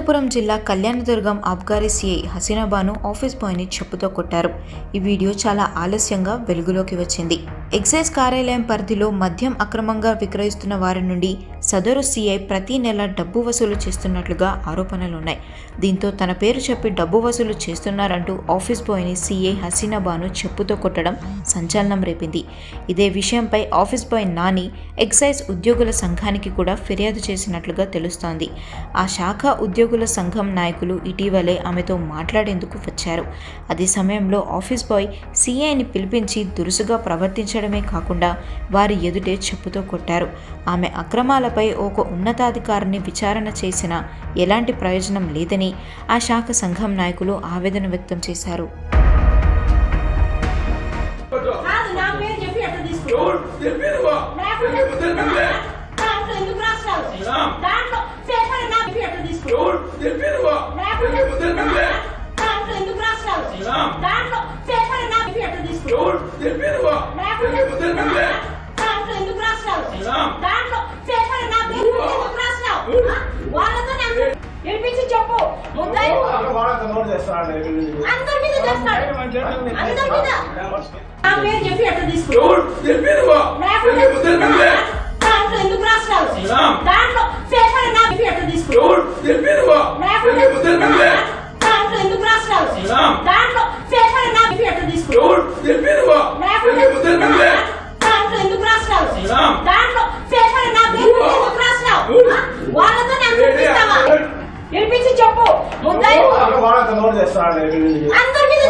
అనంతపురం జిల్లా Kalyandurg ఆబ్కారీ CI Haseena Banu office బాయ్ని చెప్పుతో కొట్టారు. ఈ వీడియో చాలా ఆలస్యంగా వెలుగులోకి వచ్చింది. ఎక్సైజ్ కార్యాలయం పరిధిలో మద్యం అక్రమంగా విక్రయిస్తున్న వారి నుండి సదరు సీఐ ప్రతి నెల డబ్బు వసూలు చేస్తున్నట్లుగా ఆరోపణలున్నాయి. దీంతో తన పేరు చెప్పి డబ్బు వసూలు చేస్తున్నారంటూ ఆఫీస్ బాయ్ని సీఐ హసీనాబాను చెప్పుతో కొట్టడం సంచలనం రేపింది. ఇదే విషయంపై ఆఫీస్ బాయ్ నాని ఎక్సైజ్ ఉద్యోగుల సంఘానికి కూడా ఫిర్యాదు చేసినట్లుగా తెలుస్తోంది. ఆ శాఖ ఉద్యోగుల సంఘం నాయకులు ఇటీవలే ఆమెతో మాట్లాడేందుకు వచ్చారు. అదే సమయంలో ఆఫీస్ బాయ్ సీఐని పిలిపించి దురుసుగా ప్రవర్తించడమే కాకుండా వారి ఎదుటే చెప్పుతో కొట్టారు. ఆమె అక్రమాలపై ఒక ఉన్నతాధికారిని విచారణ చేసినా ఎలాంటి ప్రయోజనం లేదని ఆ శాఖ సంఘం నాయకులు ఆవేదన వ్యక్తం చేశారు. అందరి మీద